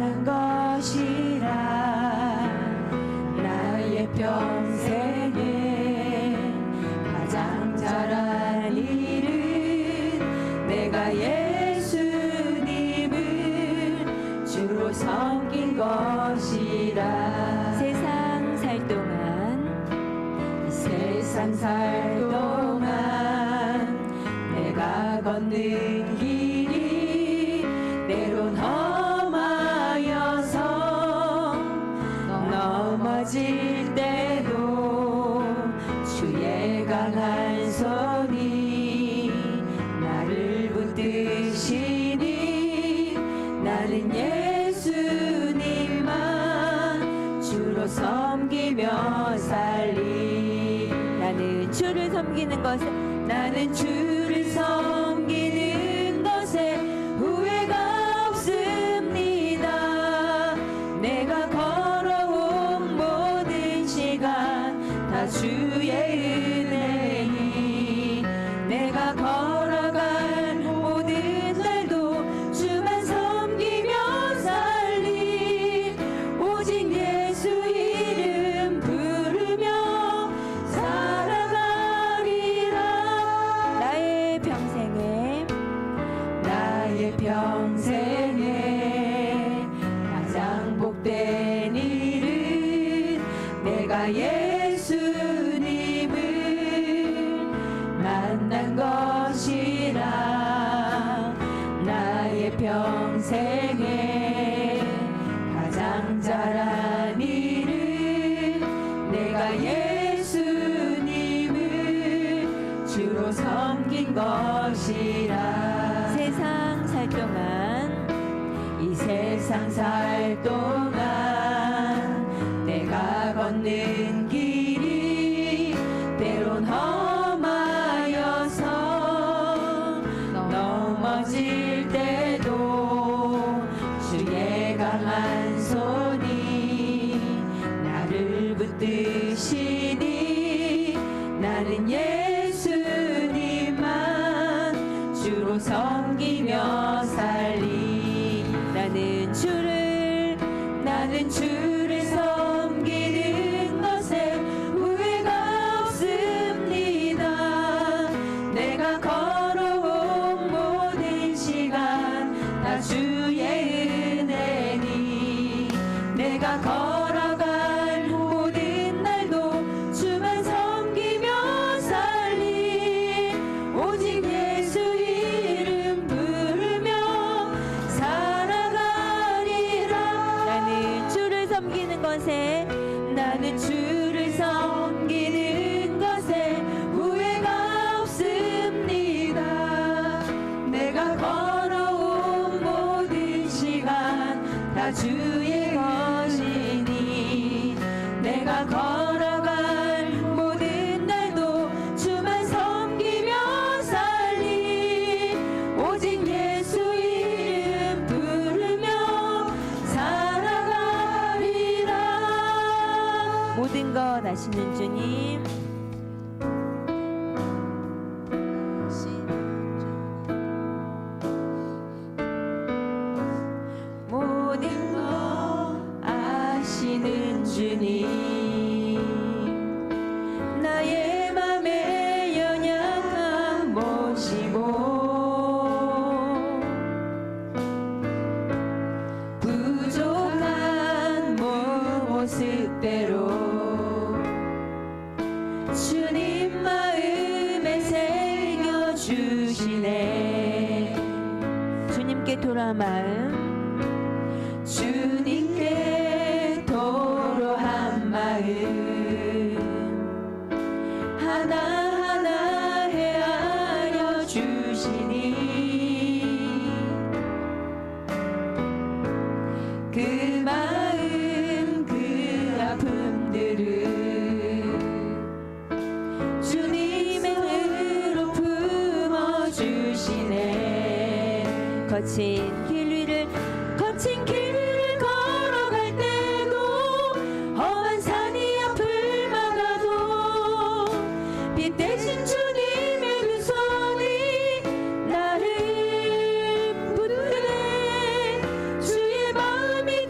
만난 것이라. 나의 평생에 가장 잘한 일은 내가 예수님을 주로 섬긴 것이라. 세상 살 동안 세상 살 동안 내가 걷는 길이 때론 험하여서 넘어질 때도 주의 강한 손이 나를 붙드시니 나는 예수님만 주로 섬기며 살리. 나는 주를 섬기는 것에 나는 주를 섬기는 것에 후회가 없습니다. 내가 걸어온 모든 시간 다 주의 은혜니 내가 걸어갈 모든 날도 주만 섬기며 살리. 오직 예수 이름 부르며 살아가리라. 나의 평생에 가장 복된 일은 내가 예수님을 만난 것이라. 나의 평생에 가장 잘한 일은 내가 예수님을 주로 섬긴 것이라. 세상 살 동안 이 세상 살 동안 내가 걷는 길이 때론 험하여서 넘어질 때도 주의 강한 손이 나를 붙드시니 나는 예수님만 주로 섬기며 살리. 나는 주를 섬기는 것에 후회가 없습니다. 내가 걸어온 모든 시간 다 주의 은혜니 내가 걸어갈 모든 날도 주만 섬기며 살리. 오직 예수 이름 부르며 살아가리라. 나는 주를 섬기는 것에 후회가 없습니다. 내가 걸어온 모든 시간 다 주의 것이니 내가 걸어갈 모든 날도 주만 섬기며 살리. 오직 예수 이름 부르며 살아가리라. 모든 것 아시는 주님, 모든 것 아시는 주님, 나의 맘의 연약함 보시고 부족한 모습대로 주님 마음에 새겨주시네. 주님께 돌아온 마음, 주님께 도로한 마음 하나하나 헤아려 주시니 그 마음 그 아픔들을 주님의 은혜로 품어주시네. 거친 길 위를 걸어갈 때도 험한 산이 앞을 막아도 빛 대신 주님의 그 손이 나를 붙드네. 주의 마음이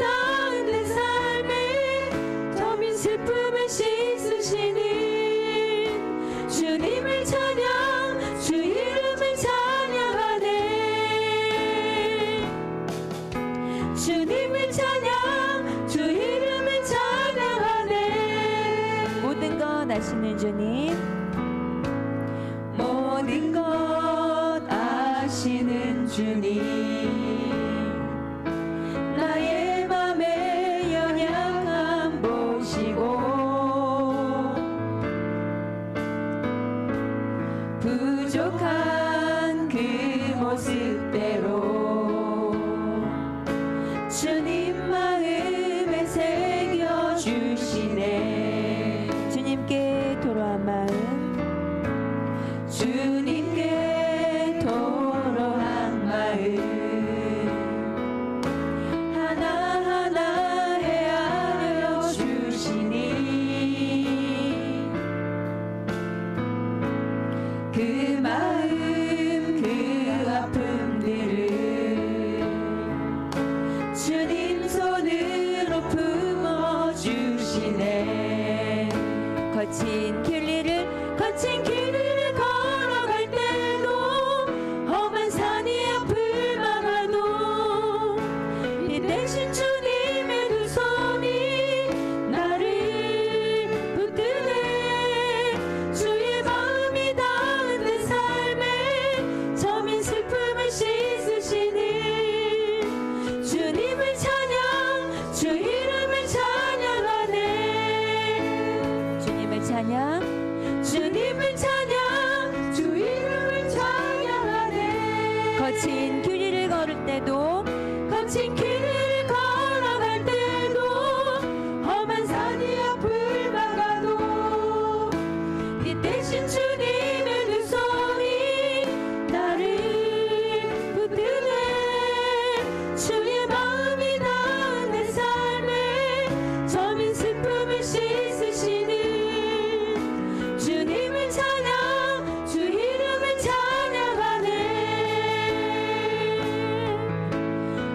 나시는 주님, 모든 것 아시는 주님, 나의 맘의 연약함 보시고 부족한 그 모습대로 주님 마음에 새겨주시네. 주님께 돌아온 마음, 주님께 도로한 마음 하나하나 헤아려 주시니 그 마음 그 아픔들을 주님 손으로 품어주시네. 거친 길리를 거친 길을 걸어갈 때도 험한 산이 앞을 막아도 이 대신 주님의 두 손이 나를 붙드네. 주의 마음이 닿은 내 삶에 저민 슬픔을 씻으시니 주님을 찬양 주 이름을 찬양하네. 주님을 찬양, 주님을 찬양 주 이름을 찬양하네. 거친 길리를 걸을 때도 거친 길을 걸어갈 때도 험한 산이 앞을 막아도 이 대신 주님의 두 손이 나를 붙드네. 주의 마음이 닿은 내 삶에 저민 슬픔을 씻으시니 주님을 찬양 주 이름을 찬양하네.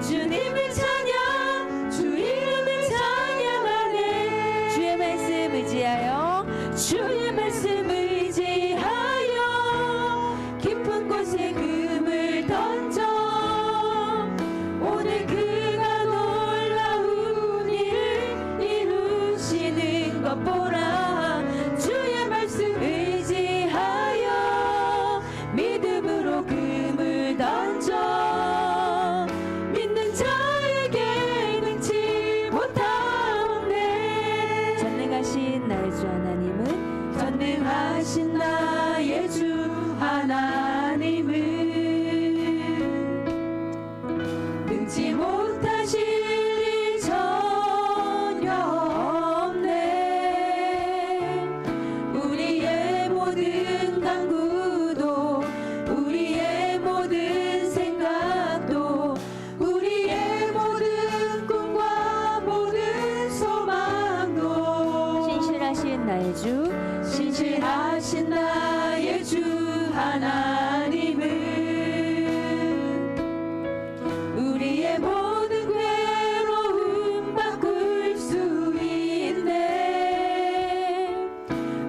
주님을 찬양 주 이름을 찬양하네. 주의 말씀 의지하여 주의 말씀 의지하여 깊은 곳에 금을 던져 오늘 그가 놀라운 일을 이루시는 것 보라. 주의 말씀 의지하여 믿음으로 금을 던져 믿는 자에게 능치 못하옵네. 전능하신 나의 주 하나님은 전능하신 나의 주 하나님은 능치 못하실 일 전혀 없네. 우리의 모든 간구도 우리의 모든 생각도 우리의 모든 꿈과 모든 소망도 신실하신 나의 주, 신실하신 나의 주 하나님은 우리의 모든 괴로움 바꿀 수 있네.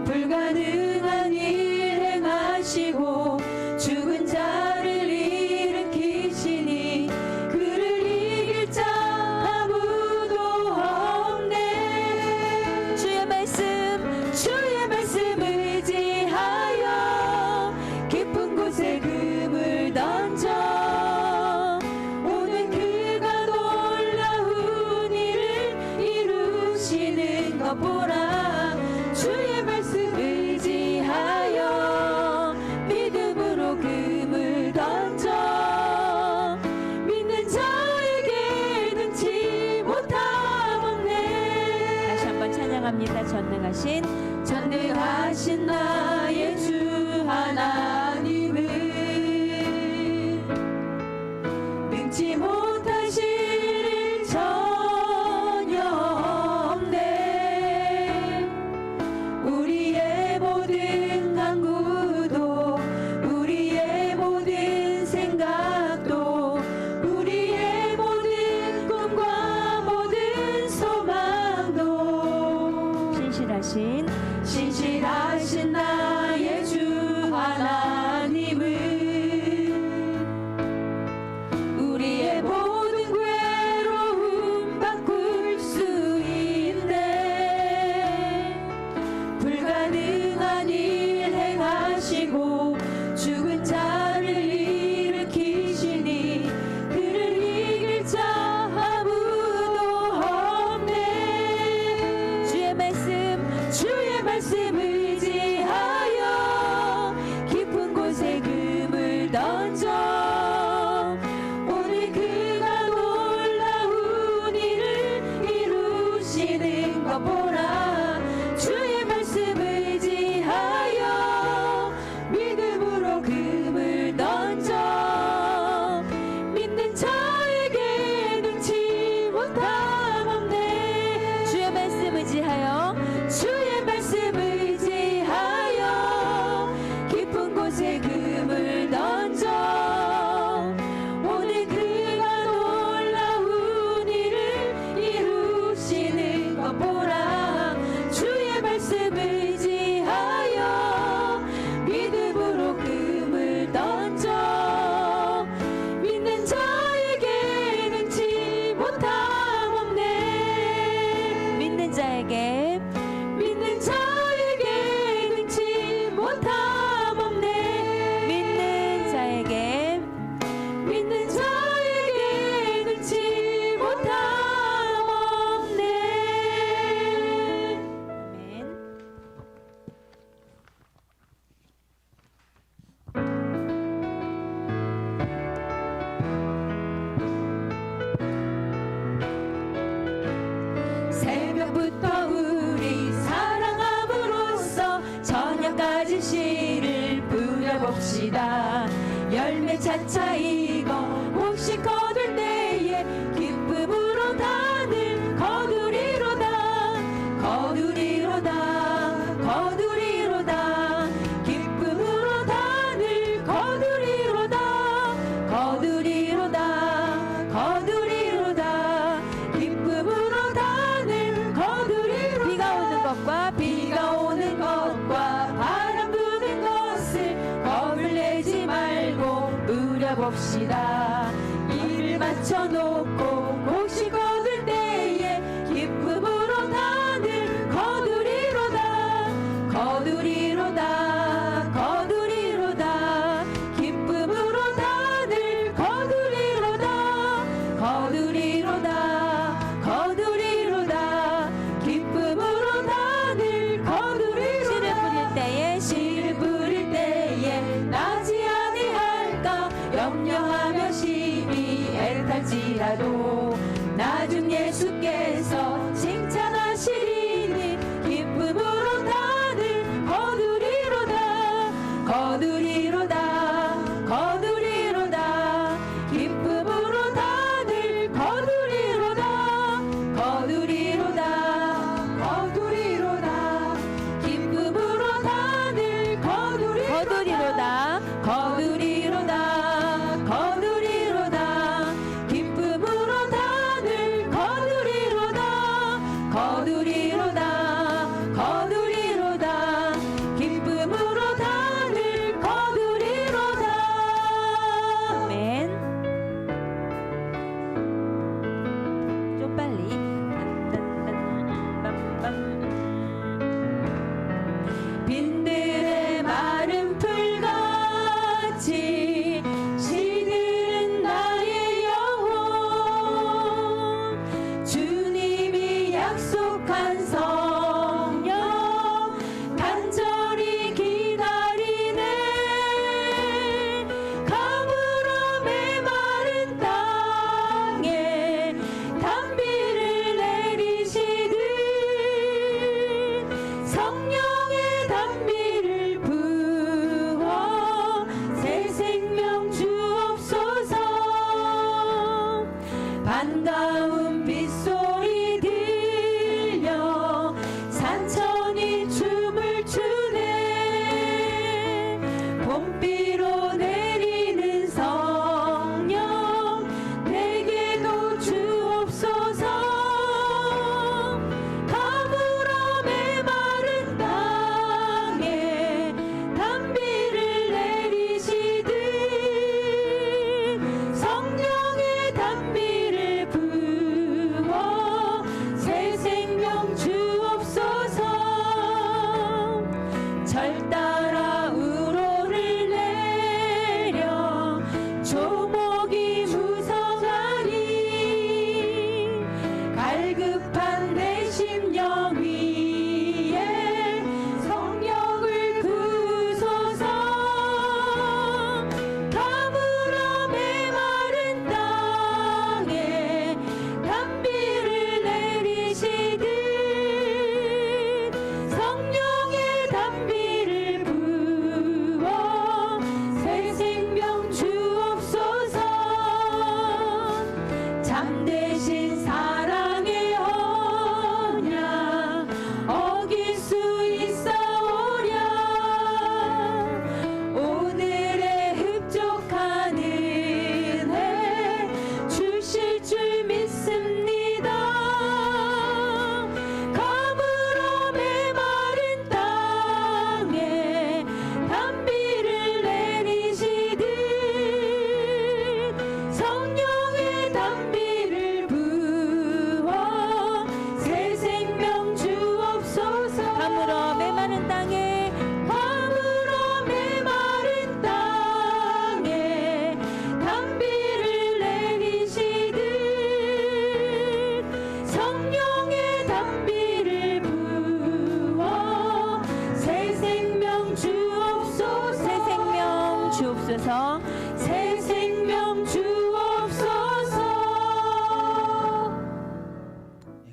불가능한 일 행하시고 죽은 자를 일으키시니 그를 이길 자 아무도 없네. 주의 말씀 의지하여 깊은 곳에 금을 던져 오늘 그가 놀라운 일을 이루시는 것 보라. 주의 말씀 의지하여 믿음으로 금을 던져 믿는 자에게 능치 못하옵네. 다시 한번 찬양합니다. 전능하신 나의 주 하나님은 능치 못하실 일 전혀 없네. 우리의 모든 간구도 우리의 모든 생각도 우리의 모든 꿈과 모든 소망도 신실하신 신실하신 나의 주 하나님은 것 보라 주의 말씀 의지하여 믿음으로 금을 던져 믿는 자에게 능치 못함 없네. 주의 말씀 의지하여 주의 말씀 의지하여 깊은 곳에 금을 던져 오늘 그가 놀라운 일을 이루시는 것 보라 주의 말씀 의지하여 믿음으로 금을 던져 믿는 자에게 능치 못함 없네. 믿는 자에게 믿는 자에게 능치 못함 없네. 믿는 자에게 믿는 자에게 능치 못함 없네. 아멘. 새벽부터 우리 사랑함으로써 저녁까지 씨를 뿌려봅시다. 열매 차차 익어 몫이 거둘 때에 기쁨으로 단을 거두리로다 거두리로다 거두리로다 기쁨으로 단을 거두리로다 거두리로다 거두리로다 기쁨으로 단을 거두리로다. 비가 오는 것과 비가 오는 것과 바람 부는 것을 겁을 내지 말고 누려봅시다. 이를 맞춰놓고 몫이 거둘 때에 기쁨으로 단을 거두리로다 거두리로다 거두리로다 기쁨으로 단을 거두리로다 거두리로다 거두리로다 기쁨으로 단을 거두리로다. 씨를 뿌릴 때에 씨를 뿌릴 때에 나지 아니할까 염려하며 심히 애탈지라도 나중 예수께서 칭찬하시리니 기쁨으로 단을 거두리로다 거두리로다 거두리로다 기쁨으로 단을 거두리로다 거두리로다 거두리로다 기쁨으로 단을 거두리로다 거두리로다 거두리로다 기쁨으로 단을 거두리로다 거두리로다 거두리로다 기쁨으로 단을 거두리로다. 아멘. 좀 빨리. 빈들의 마른 풀같이 시들은 나의 영혼 주님이 약속한 성령 간절히 기다리네. 가물어 메마른 땅에 단비를 내리시듯 성령의 단비를 부어 새 생명 주옵소서. 반가운 빗소리 들려 산천이 춤을 추네. 봄비로 내리는 성령 내게도 주옵소서. 가물어 메마른 땅에 단비를 내리시듯 성령의 단비를 부어 새 생명 주옵소서. 절 따라 우로를 내려 조목이 무성하니 갈급한 내 심령 위에 성령을 부소서. 가물어 메마른 땅에 단비를 내리시듯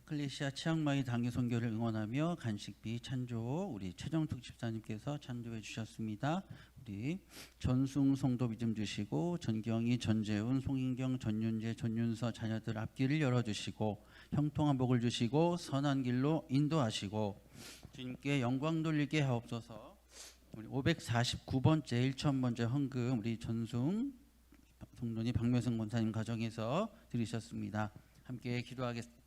에클레시아 치앙마이 단기 선교를 응원하며 간식비 찬조 우리 최정숙 집사님께서 찬조해 주셨습니다. 우리 전숭 성도 믿음 주시고 전경희, 전재훈, 송인경, 전윤재, 전윤서 자녀들 앞길을 열어주시고 형통한 복을 주시고 선한 길로 인도하시고 주님께 영광 돌리게 하옵소서. 우리 549번째 1000번째 헌금 우리 전숭 성도님 박매성 권사님 가정에서 드리셨습니다. 함께 기도하겠습니다.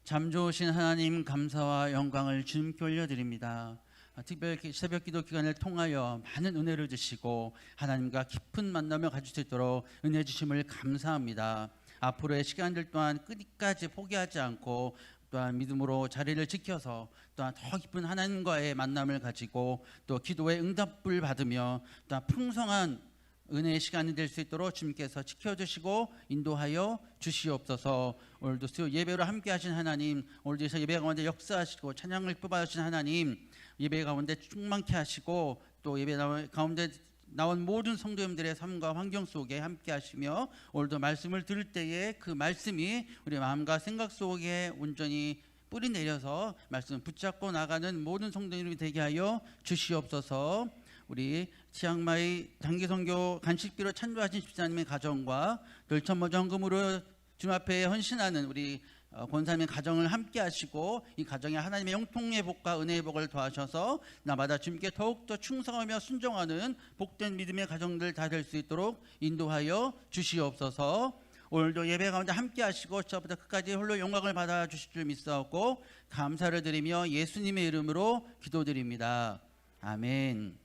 참 좋으신 하나님 감사와 영광을 주님께 올려드립니다. 특별히 새벽 기도 기간을 통하여 많은 은혜를 주시고 하나님과 깊은 만남을 가질 수 있도록 은혜 주심을 감사합니다. 앞으로의 시간들 또한 끝까지 포기하지 않고 또한 믿음으로 자리를 지켜서 또한 더 깊은 하나님과의 만남을 가지고 또 기도의 응답을 받으며 또한 풍성한 은혜의 시간이 될 수 있도록 주님께서 지켜주시고 인도하여 주시옵소서. 오늘도 수요 예배로 함께 하신 하나님, 오늘도 예배 가운데 역사하시고 찬양을 뽑아주신 하나님, 예배 가운데 충만케 하시고 또 예배 가운데 나온 모든 성도님들의 삶과 환경 속에 함께 하시며 오늘도 말씀을 들을 때에 그 말씀이 우리 마음과 생각 속에 온전히 뿌리 내려서 말씀을 붙잡고 나가는 모든 성도님이 되게 하여 주시옵소서. 우리 치앙마이 단기선교 간식비로 찬조하신 집사님의 가정과 덜천모 정금으로 주님 앞에 헌신하는 우리 권사님의 가정을 함께 하시고 이 가정에 하나님의 영통의 복과 은혜의 복을 더하셔서 나마다 주님께 더욱더 충성하며 순종하는 복된 믿음의 가정들 다 될 수 있도록 인도하여 주시옵소서. 오늘도 예배 가운데 함께 하시고 저부터 끝까지 홀로 영광을 받아 주실 줄 믿사옵고 감사를 드리며 예수님의 이름으로 기도드립니다. 아멘.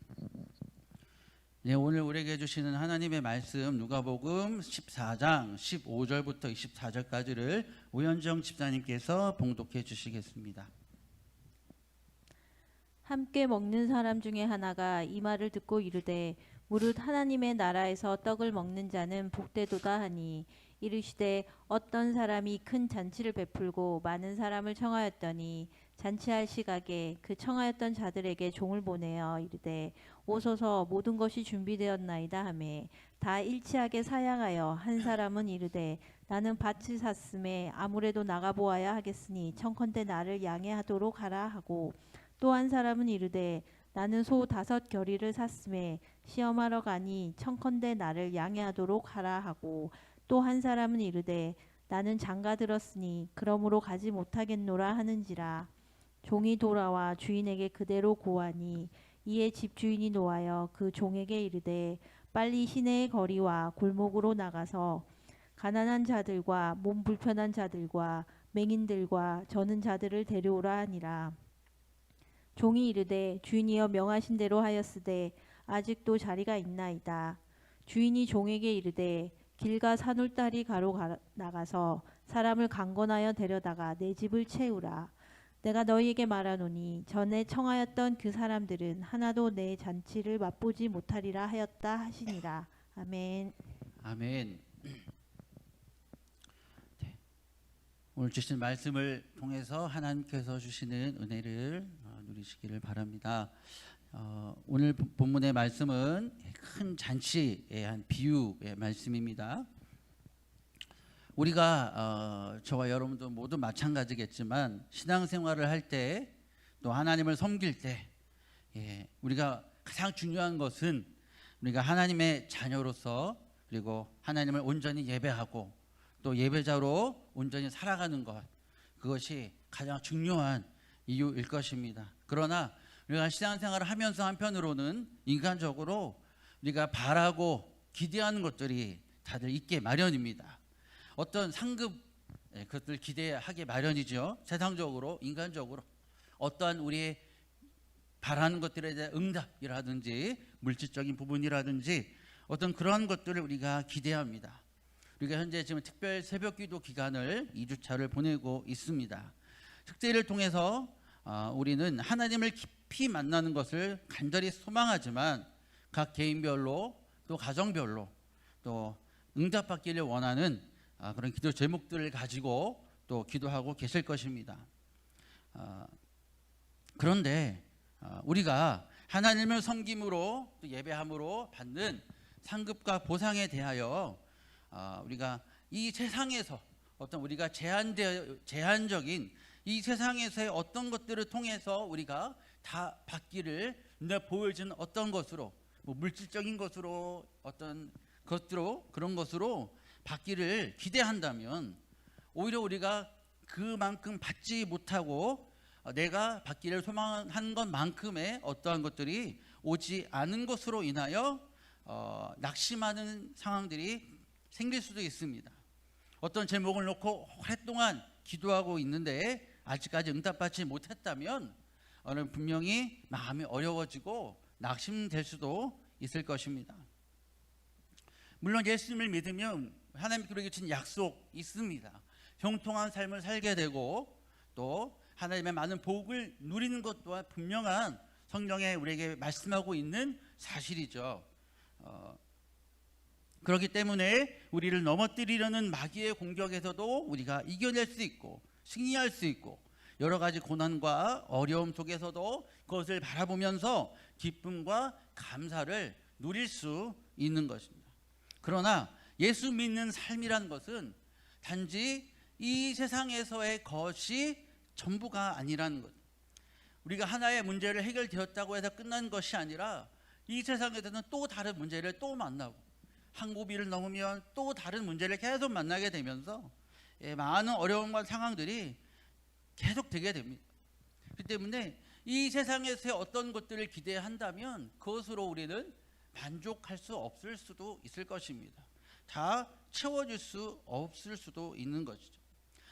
네, 오늘 우리에게 주시는 하나님의 말씀 누가복음 14장 15절부터 24절까지를 오현정 집사님께서 봉독해 주시겠습니다. 함께 먹는 사람 중에 하나가 이 말을 듣고 이르되 무릇 하나님의 나라에서 떡을 먹는 자는 복되도다 하니 이르시되 어떤 사람이 큰 잔치를 베풀고 많은 사람을 청하였더니 잔치할 시각에 그 청하였던 자들에게 종을 보내어 이르되 오소서 모든 것이 준비되었나이다 하매 다 일치하게 사양하여 한 사람은 이르되 나는 밭을 샀음에 아무래도 나가보아야 하겠으니 청컨대 나를 양해하도록 하라 하고 또 한 사람은 이르되 나는 소 5 겨리를 샀음에 시험하러 가니 청컨대 나를 양해하도록 하라 하고 또 한 사람은 이르되 나는 장가 들었으니 그러므로 가지 못하겠노라 하는지라. 종이 돌아와 주인에게 그대로 고하니 이에 집주인이 노하여 그 종에게 이르되 빨리 시내의 거리와 골목으로 나가서 가난한 자들과 몸 불편한 자들과 맹인들과 저는 자들을 데려오라 하니라. 종이 이르되 주인이여 명하신 대로 하였으되 아직도 자리가 있나이다. 주인이 종에게 이르되 길가 산울다리 가로 나가서 사람을 강권하여 데려다가 내 집을 채우라. 내가 너희에게 말하노니 전에 청하였던 그 사람들은 하나도 내 잔치를 맛보지 못하리라 하였다 하시니라. 아멘. 아멘. 네. 오늘 주신 말씀을 통해서 하나님께서 주시는 은혜를 누리시기를 바랍니다. 오늘 본문의 말씀은 큰 잔치의 한 비유의 말씀입니다. 우리가 저와 여러분도 모두 마찬가지겠지만 신앙생활을 할 때 또 하나님을 섬길 때 우리가 가장 중요한 것은 우리가 하나님의 자녀로서 그리고 하나님을 온전히 예배하고 또 예배자로 온전히 살아가는 것, 그것이 가장 중요한 이유일 것입니다. 그러나 우리가 신앙생활을 하면서 한편으로는 인간적으로 우리가 바라고 기대하는 것들이 다들 있게 마련입니다. 어떤 상급 그것들 기대하기 마련이죠. 세상적으로 인간적으로 어떠한 우리의 바라는 것들에 대한 응답이라든지 물질적인 부분이라든지 어떤 그런 것들을 우리가 기대합니다. 우리가 현재 지금 특별 새벽기도 기간을 2주차를 보내고 있습니다. 특세를 통해서 우리는 하나님을 깊이 만나는 것을 간절히 소망하지만 각 개인별로 또 가정별로 또 응답받기를 원하는 그런 기도 제목들을 가지고 또 기도하고 계실 것입니다. 그런데 우리가 하나님을 섬김으로 또 예배함으로 받는 상급과 보상에 대하여 우리가 이 세상에서 어떤 우리가 제한적인 이 세상에서의 어떤 것들을 통해서 우리가 다 받기를 보여주는 어떤 것으로, 뭐 물질적인 것으로, 어떤 것으로, 그런 것으로 받기를 기대한다면 오히려 우리가 그만큼 받지 못하고 내가 받기를 소망한 것만큼의 어떠한 것들이 오지 않은 것으로 인하여 낙심하는 상황들이 생길 수도 있습니다. 어떤 제목을 놓고 오랫동안 기도하고 있는데 아직까지 응답받지 못했다면 분명히 마음이 어려워지고 낙심될 수도 있을 것입니다. 물론 예수님을 믿으면 하나님께로 주신 약속 있습니다. 형통한 삶을 살게 되고 또 하나님의 많은 복을 누리는 것 또한 분명한 성경에 우리에게 말씀하고 있는 사실이죠. 그렇기 때문에 우리를 넘어뜨리려는 마귀의 공격에서도 우리가 이겨낼 수 있고 승리할 수 있고 여러 가지 고난과 어려움 속에서도 그것을 바라보면서 기쁨과 감사를 누릴 수 있는 것입니다. 그러나 예수 믿는 삶이란 것은 단지 이 세상에서의 것이 전부가 아니라는 것. 우리가 하나의 문제를 해결되었다고 해서 끝난 것이 아니라 이 세상에서는 또 다른 문제를 또 만나고 한고비를 넘으면 또 다른 문제를 계속 만나게 되면서 많은 어려움과 상황들이 계속 되게 됩니다. 그렇기 때문에 이 세상에서의 어떤 것들을 기대한다면 그것으로 우리는 만족할 수 없을 수도 있을 것입니다. 다 채워줄 수 없을 수도 있는 것이죠.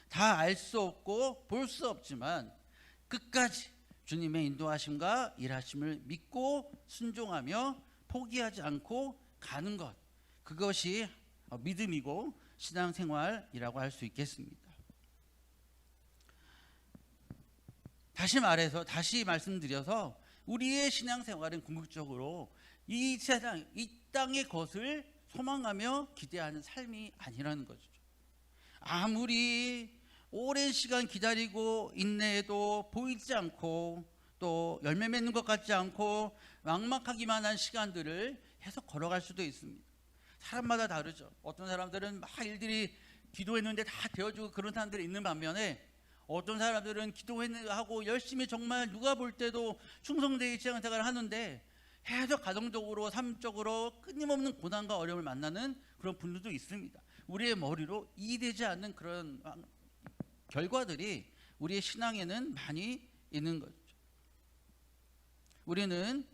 다 알 수 없고 볼 수 없지만 끝까지 주님의 인도하심과 일하심을 믿고 순종하며 포기하지 않고 가는 것, 그것이 믿음이고 신앙생활이라고 할 수 있겠습니다. 다시 말씀드려서 우리의 신앙생활은 궁극적으로 이 세상, 이 땅의 것을 소망하며 기대하는 삶이 아니라는 거죠. 아무리 오랜 시간 기다리고 인내해도 보이지 않고 또 열매 맺는 것 같지 않고 막막하기만 한 시간들을 계속 걸어갈 수도 있습니다. 사람마다 다르죠. 어떤 사람들은 막 일들이 기도했는데 다 되어주고 그런 사람들이 있는 반면에 어떤 사람들은 기도하고 열심히 정말 누가 볼 때도 충성되게 신앙생활을 하는데 계속 가정적으로 삶적으로 끊임없는 고난과 어려움을 만나는 그런 분들도 있습니다. 우리의 머리로 이해되지 않는 그런 결과들이 우리의 신앙에는 많이 있는 거죠. 우리는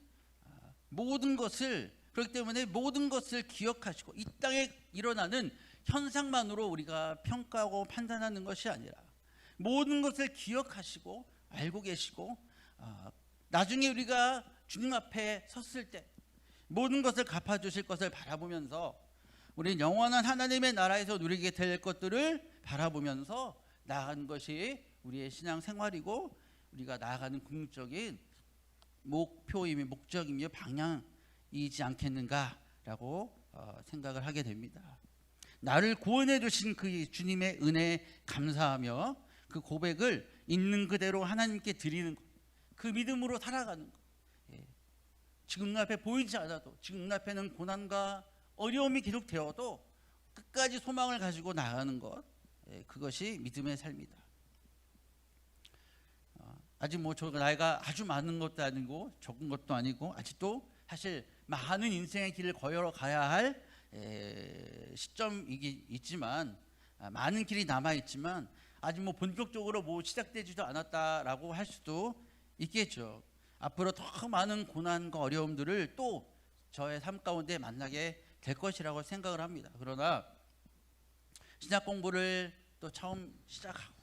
모든 것을, 그렇기 때문에 모든 것을 기억하시고 이 땅에 일어나는 현상만으로 우리가 평가하고 판단하는 것이 아니라 모든 것을 기억하시고 알고 계시고 나중에 우리가 주님 앞에 섰을 때 모든 것을 갚아주실 것을 바라보면서 우리는 영원한 하나님의 나라에서 누리게 될 것들을 바라보면서 나아가는 것이 우리의 신앙생활이고 우리가 나아가는 궁극적인 목표이며 목적이며 방향이지 않겠는가라고 생각을 하게 됩니다. 나를 구원해 주신 그 주님의 은혜에 감사하며 그 고백을 있는 그대로 하나님께 드리는 것, 그 믿음으로 살아가는 것. 지금 눈앞에 보이지 않아도 지금 눈앞에는 고난과 어려움이 계속되어도 끝까지 소망을 가지고 나가는 것, 그것이 믿음의 삶이다. 아직 저 나이가 아주 많은 것도 아니고 적은 것도 아니고 아직도 사실 많은 인생의 길을 걸어가야 할 시점이기 있지만 많은 길이 남아 있지만 아직 본격적으로 시작되지도 않았다라고 할 수도 있겠죠. 앞으로 더 많은 고난과 어려움들을 또 저의 삶 가운데 만나게 될 것이라고 생각을 합니다. 그러나 신학 공부를 또 처음 시작하고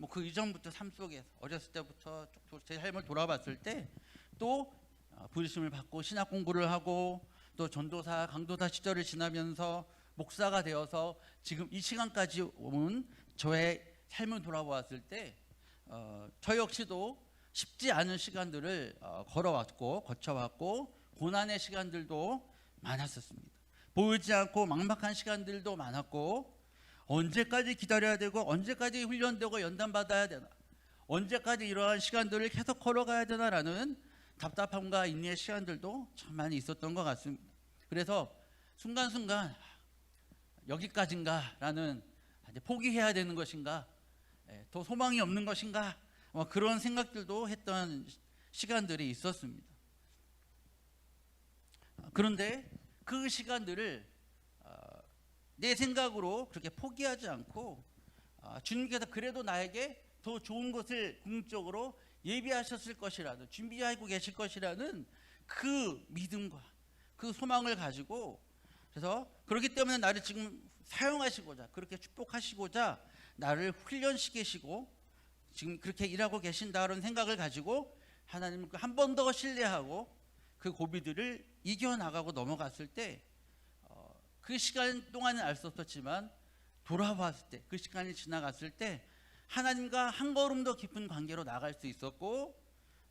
그 이전부터 삶 속에서 어렸을 때부터 제 삶을 돌아봤을 때 또 부르심을 받고 신학 공부를 하고 또 전도사, 강도사 시절을 지나면서 목사가 되어서 지금 이 시간까지 온 저의 삶을 돌아보았을 때 저 역시도 쉽지 않은 시간들을 거쳐왔고 고난의 시간들도 많았었습니다. 보이지 않고 막막한 시간들도 많았고 언제까지 기다려야 되고 언제까지 훈련되고 연단받아야 되나, 언제까지 이러한 시간들을 계속 걸어가야 되나라는 답답함과 인내의 시간들도 참 많이 있었던 것 같습니다. 그래서 순간순간 여기까지인가라는 이제 포기해야 되는 것인가, 더 소망이 없는 것인가, 그런 생각들도 했던 시간들이 있었습니다. 그런데 그 시간들을 내 생각으로 그렇게 포기하지 않고 주님께서 그래도 나에게 더 좋은 것을 궁극적으로 예비하셨을 것이라는, 준비하고 계실 것이라는 그 믿음과 그 소망을 가지고, 그래서 그렇기 때문에 나를 지금 사용하시고자, 그렇게 축복하시고자 나를 훈련시키시고 지금 그렇게 일하고 계신다는 생각을 가지고 하나님을 한 번 더 신뢰하고 그 고비들을 이겨나가고 넘어갔을 때, 그 시간 동안은 알 수 없었지만 돌아봤을 때, 그 시간이 지나갔을 때 하나님과 한 걸음 더 깊은 관계로 나갈 수 있었고,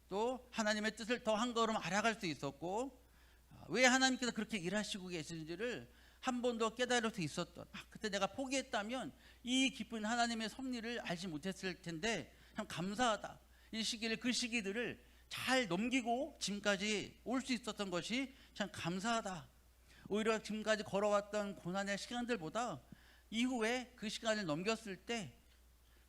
또 하나님의 뜻을 더 한 걸음 알아갈 수 있었고, 왜 하나님께서 그렇게 일하시고 계시는지를 한 번 더 깨달을 수 있었던, 그때 내가 포기했다면 이 깊은 하나님의 섭리를 알지 못했을 텐데 참 감사하다. 이 시기를, 그 시기들을 잘 넘기고 지금까지 올 수 있었던 것이 참 감사하다. 오히려 지금까지 걸어왔던 고난의 시간들보다 이후에 그 시간을 넘겼을 때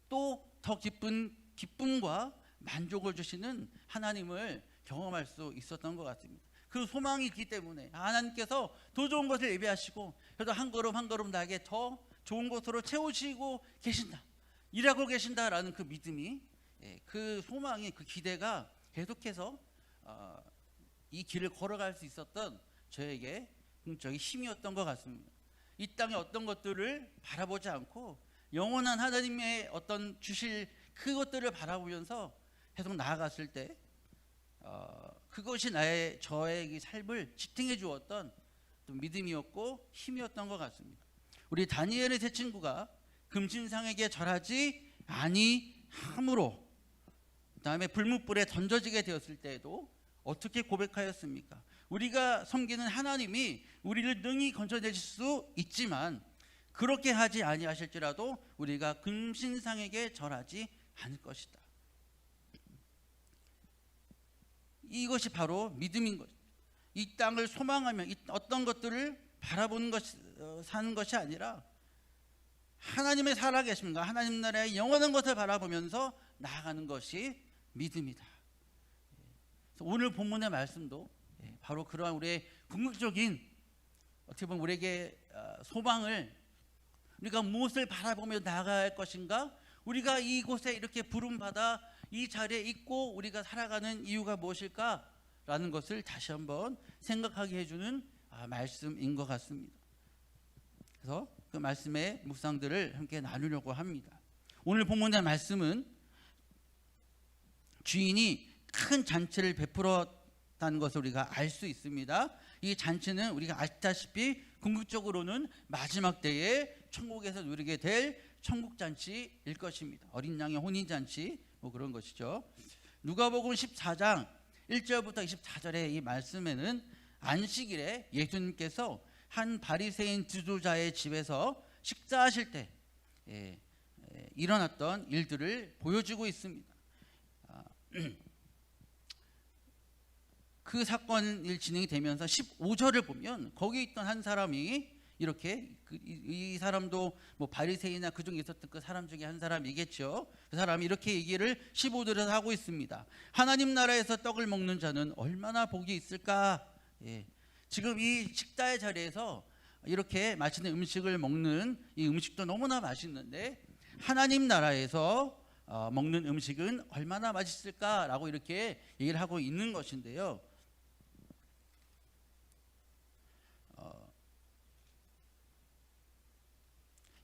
또 더 깊은 기쁨과 만족을 주시는 하나님을 경험할 수 있었던 것 같습니다. 그 소망이 있기 때문에 하나님께서 더 좋은 것을 예비하시고, 그래도 한 걸음 한 걸음 나에게 더 좋은 것으로 채우시고 계신다, 일하고 계신다라는 그 믿음이, 그 소망이, 그 기대가 계속해서 이 길을 걸어갈 수 있었던 저에게 긍정적인 힘이었던 것 같습니다. 이 땅의 어떤 것들을 바라보지 않고 영원한 하나님의 어떤 주실 그것들을 바라보면서 계속 나아갔을 때 그것이 저의 삶을 지탱해 주었던 믿음이었고 힘이었던 것 같습니다. 우리 다니엘의 세 친구가 금신상에게 절하지 아니함으로, 그 다음에 불뭇불에 던져지게 되었을 때에도 어떻게 고백하였습니까? 우리가 섬기는 하나님이 우리를 능히 건져내실 수 있지만 그렇게 하지 아니하실지라도 우리가 금신상에게 절하지 않을 것이다. 이것이 바로 믿음인 것입니다. 이 땅을 소망하며 어떤 것들을 바라보는 것, 사는 것이 아니라 하나님의 살아계심과 하나님 나라의 영원한 것을 바라보면서 나아가는 것이 믿음이다. 오늘 본문의 말씀도 바로 그러한 우리의 궁극적인, 어떻게 보면 우리에게 소망을, 우리가 무엇을 바라보며 나아갈 것인가, 우리가 이곳에 이렇게 부름받아 이 자리에 있고 우리가 살아가는 이유가 무엇일까라는 것을 다시 한번 생각하게 해주는 말씀인 것 같습니다. 그래서 그 말씀의 묵상들을 함께 나누려고 합니다. 오늘 본문의 말씀은 주인이 큰 잔치를 베풀었다는 것을 우리가 알 수 있습니다. 이 잔치는 우리가 아시다시피 궁극적으로는 마지막 때에 천국에서 누리게 될 천국잔치일 것입니다. 어린 양의 혼인잔치, 그런 것이죠. 누가복음 14장 1절부터 24절의 이 말씀에는 안식일에 예수님께서 한 바리새인 지도자의 집에서 식사하실 때 일어났던 일들을 보여주고 있습니다. 그 사건이 진행이 되면서 15절을 보면 거기 있던 한 사람이 이렇게, 이 사람도 바리새인이나 그 중에 있었던 그 사람 중에 한 사람이겠죠. 그 사람이 이렇게 얘기를 15절에서 하고 있습니다. 하나님 나라에서 떡을 먹는 자는 얼마나 복이 있을까. 지금 이 식사의 자리에서 이렇게 맛있는 음식을 먹는 이 음식도 너무나 맛있는데 하나님 나라에서 먹는 음식은 얼마나 맛있을까라고 이렇게 얘기를 하고 있는 것인데요.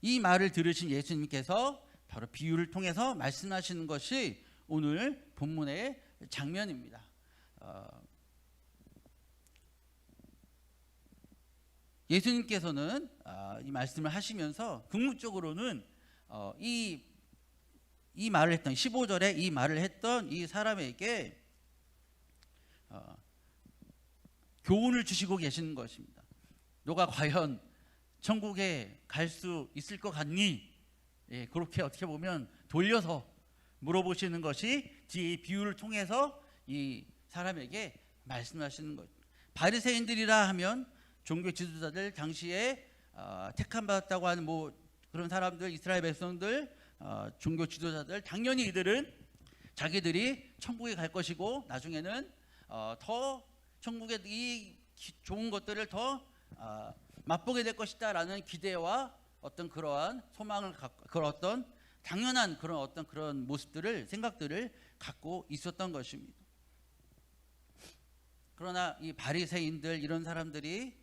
이 말을 들으신 예수님께서 바로 비유를 통해서 말씀하시는 것이 오늘 본문의 장면입니다. 예수님께서는 이 말씀을 하시면서 궁극적으로는 이 말을 했던 15절에 이 말을 했던 이 사람에게 교훈을 주시고 계시는 것입니다. 너가 과연 천국에 갈 수 있을 것 같니? 그렇게 어떻게 보면 돌려서 물어보시는 것이 뒤에 비유를 통해서 이 사람에게 말씀하시는 것. 바리새인들이라 하면 종교 지도자들 당시에 택함 받았다고 하는 그런 사람들, 이스라엘 백성들, 종교 지도자들, 당연히 이들은 자기들이 천국에 갈 것이고 나중에는 더 천국의 이 좋은 것들을 더 맛보게 될 것이다라는 기대와 어떤 그러한 소망을 갖고, 그런 어떤 당연한 그런 어떤 그런 모습들을, 생각들을 갖고 있었던 것입니다. 그러나 이 바리새인들, 이런 사람들이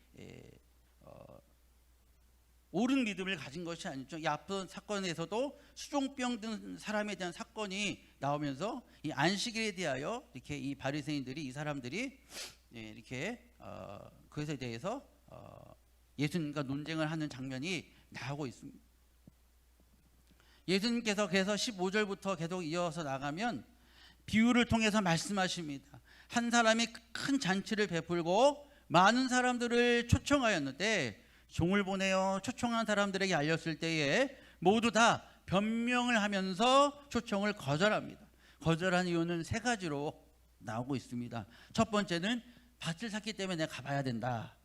옳은 믿음을 가진 것이 아니죠. 이 앞선 사건에서도 수종병 든 사람에 대한 사건이 나오면서 이 안식일에 대하여 이렇게 이 바리새인들이, 이 사람들이 이렇게 그것에 대해서 예수님과 논쟁을 하는 장면이 나오고 있습니다. 예수님께서 그래서 15절부터 계속 이어서 나가면 비유를 통해서 말씀하십니다. 한 사람이 큰 잔치를 베풀고 많은 사람들을 초청하였는데 종을 보내어 초청한 사람들에게 알렸을 때에 모두 다 변명을 하면서 초청을 거절합니다. 거절한 이유는 세 가지로 나오고 있습니다. 첫 번째는 밭을 샀기 때문에 내가 가봐야 된다.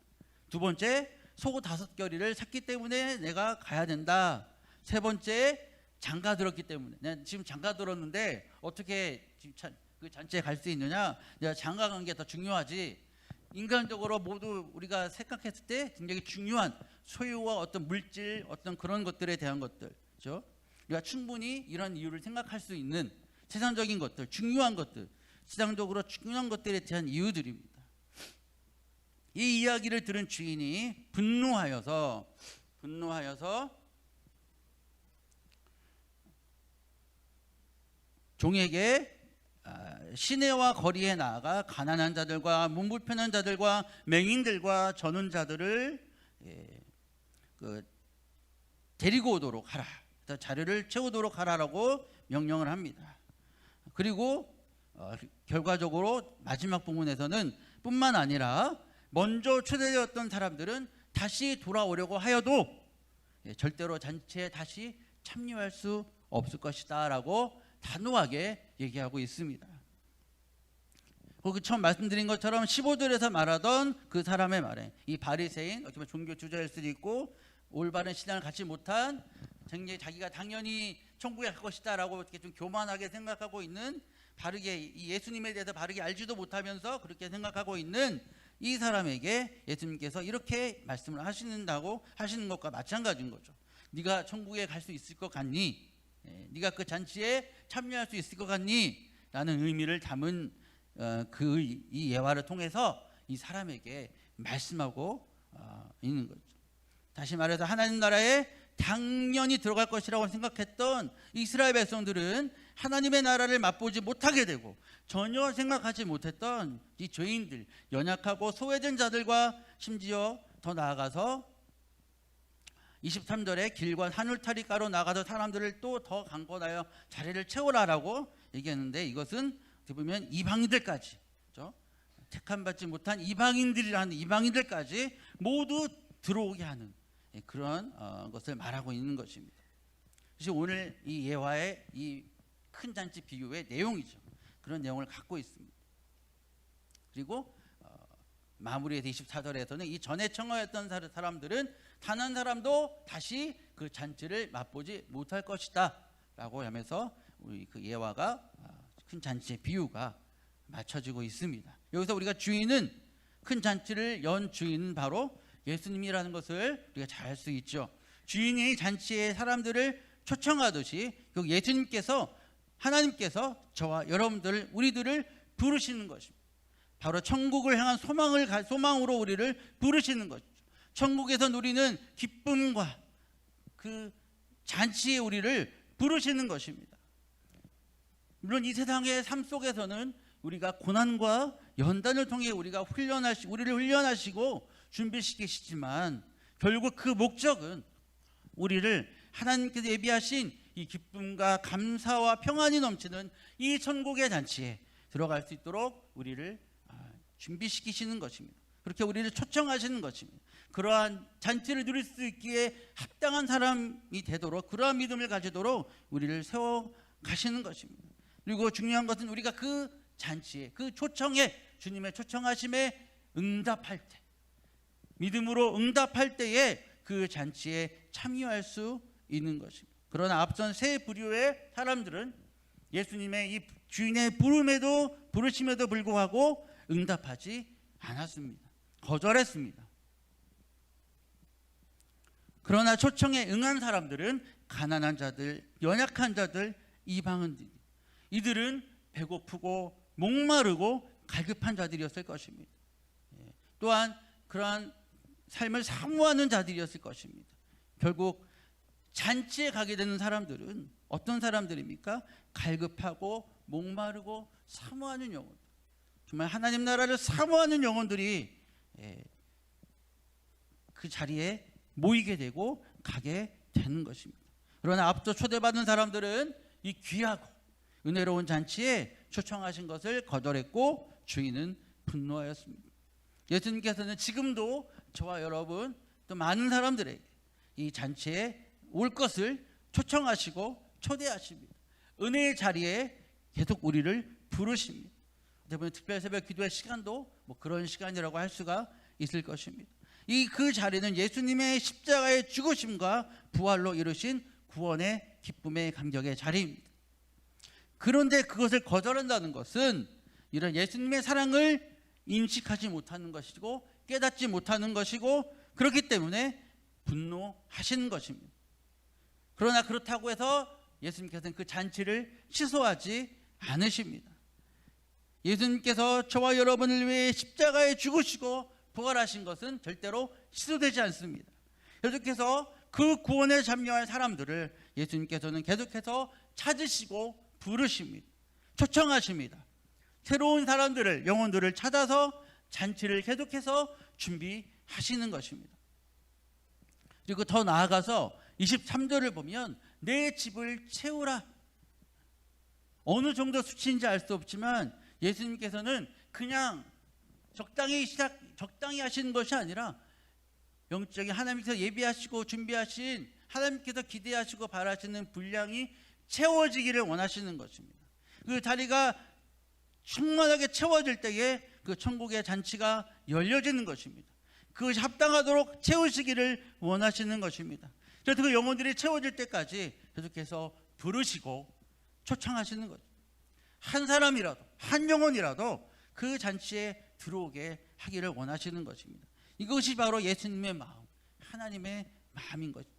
두 번째, 소 5겨리를 샀기 때문에 내가 가야 된다. 세 번째, 장가 들었기 때문에. 내가 지금 장가 들었는데 어떻게 지금 그 잔치에 갈 수 있느냐? 내가 장가 간 게 더 중요하지. 인간적으로 모두 우리가 생각했을 때 굉장히 중요한 소유와 어떤 물질, 어떤 그런 것들에 대한 것들, 그렇죠? 우리가 충분히 이런 이유를 생각할 수 있는 세상적인 것들, 중요한 것들, 세상적으로 중요한 것들에 대한 이유들입니다. 이 이야기를 들은 주인이 분노하여서 종에게 시내와 거리에 나아가 가난한 자들과 몸 불편한 자들과 맹인들과 저는 자들을 데리고 오도록 하라. 자리를 채우도록 하라라고 명령을 합니다. 그리고 결과적으로 마지막 부분에서는 뿐만 아니라 먼저 초대되었던 사람들은 다시 돌아오려고 하여도 절대로 잔치에 다시 참여할 수 없을 것이다 라고 단호하게 얘기하고 있습니다. 거기 처음 말씀드린 것처럼 15절에서 말하던 그 사람의 말에 이 바리새인, 어떻게 보면 종교 주자일 수도 있고 올바른 신앙을 갖지 못한, 굉장히 자기가 당연히 천국에 갈 것이다 라고 이렇게 좀 교만하게 생각하고 있는, 바르게 예수님에 대해서 바르게 알지도 못하면서 그렇게 생각하고 있는 이 사람에게 예수님께서 이렇게 말씀을 하시는 것과 마찬가지인 거죠. 네가 천국에 갈 수 있을 것 같니? 네가 그 잔치에 참여할 수 있을 것 같니? 라는 의미를 담은 이 예화를 통해서 이 사람에게 말씀하고 있는 거죠. 다시 말해서 하나님 나라에 당연히 들어갈 것이라고 생각했던 이스라엘 백성들은 하나님의 나라를 맛보지 못하게 되고, 전혀 생각하지 못했던 이 죄인들, 연약하고 소외된 자들과 심지어 더 나아가서 23절에 길과 하늘타리가로 나가서 사람들을 또 더 강권하여 자리를 채우라라고 얘기했는데, 이것은 어떻게 보면 이방인들까지, 그렇죠? 택함받지 못한 이방인들이라는 이방인들까지 모두 들어오게 하는 그런 것을 말하고 있는 것입니다. 그래서 오늘 이 예화의 이 큰 잔치 비유의 내용이죠. 그런 내용을 갖고 있습니다. 그리고 마무리에서 24절에서는 이 전에 청하였던 사람들은 단 한 사람도 다시 그 잔치를 맛보지 못할 것이다 라고 하면서 우리 그 예화가, 큰 잔치의 비유가 맞춰지고 있습니다. 여기서 우리가 주인은, 큰 잔치를 연 주인은 바로 예수님이라는 것을 우리가 잘 알 수 있죠. 주인이 잔치에 사람들을 초청하듯이 예수님께서, 하나님께서 저와 여러분들, 우리들을 부르시는 것입니다. 바로 천국을 향한 소망으로 우리를 부르시는 것이죠. 천국에서 누리는 기쁨과 그 잔치에 우리를 부르시는 것입니다. 물론 이 세상의 삶 속에서는 우리가 고난과 연단을 통해 우리를 훈련하시고 준비시키시지만, 결국 그 목적은 우리를 하나님께서 예비하신 이 기쁨과 감사와 평안이 넘치는 이 천국의 잔치에 들어갈 수 있도록 우리를 준비시키시는 것입니다. 그렇게 우리를 초청하시는 것입니다. 그러한 잔치를 누릴 수 있기에 합당한 사람이 되도록, 그러한 믿음을 가지도록 우리를 세워 가시는 것입니다. 그리고 중요한 것은 우리가 그 잔치에, 그 초청에, 주님의 초청하심에 응답할 때, 믿음으로 응답할 때에 그 잔치에 참여할 수 있는 것입니다. 그러나 앞선 세 부류의 사람들은 예수님의 이 주인의 부르심에도 불구하고 응답하지 않았습니다. 거절했습니다. 그러나 초청에 응한 사람들은 가난한 자들, 연약한 자들, 이방인들, 이들은 배고프고 목마르고 갈급한 자들이었을 것입니다. 또한 그러한 삶을 사모하는 자들이었을 것입니다. 결국 잔치에 가게 되는 사람들은 어떤 사람들입니까? 갈급하고 목마르고 사모하는 영혼, 정말 하나님 나라를 사모하는 영혼들이 그 자리에 모이게 되고 가게 되는 것입니다. 그러나 앞서 초대받은 사람들은 이 귀하고 은혜로운 잔치에 초청하신 것을 거절했고 주인은 분노하였습니다. 예수님께서는 지금도 저와 여러분 또 많은 사람들에게 이 잔치에 올 것을 초청하시고 초대하십니다. 은혜의 자리에 계속 우리를 부르십니다. 대부분 특별 새벽 기도의 시간도 뭐 그런 시간이라고 할 수가 있을 것입니다. 그 자리는 예수님의 십자가의 죽으심과 부활로 이루신 구원의 기쁨의 감격의 자리입니다. 그런데 그것을 거절한다는 것은 이런 예수님의 사랑을 인식하지 못하는 것이고 깨닫지 못하는 것이고 그렇기 때문에 분노하시는 것입니다. 그러나 그렇다고 해서 예수님께서는 그 잔치를 취소하지 않으십니다. 예수님께서 저와 여러분을 위해 십자가에 죽으시고 부활하신 것은 절대로 취소되지 않습니다. 계속해서 그 구원에 참여할 사람들을 예수님께서는 계속해서 찾으시고 부르십니다. 초청하십니다. 새로운 사람들을, 영혼들을 찾아서 잔치를 계속해서 준비하시는 것입니다. 그리고 더 나아가서 23절을 보면 내 집을 채우라. 어느 정도 수치인지 알 수 없지만 예수님께서는 그냥 적당히 하시는 것이 아니라 영적인 하나님께서 예비하시고 준비하신, 하나님께서 기대하시고 바라시는 분량이 채워지기를 원하시는 것입니다. 그 자리가 충만하게 채워질 때에 그 천국의 잔치가 열려지는 것입니다. 그것이 합당하도록 채우시기를 원하시는 것입니다. 그래서 그 영혼들이 채워질 때까지 계속해서 부르시고 초청하시는 거죠. 한 사람이라도, 한 영혼이라도 그 잔치에 들어오게 하기를 원하시는 것입니다. 이것이 바로 예수님의 마음, 하나님의 마음인 것입니다.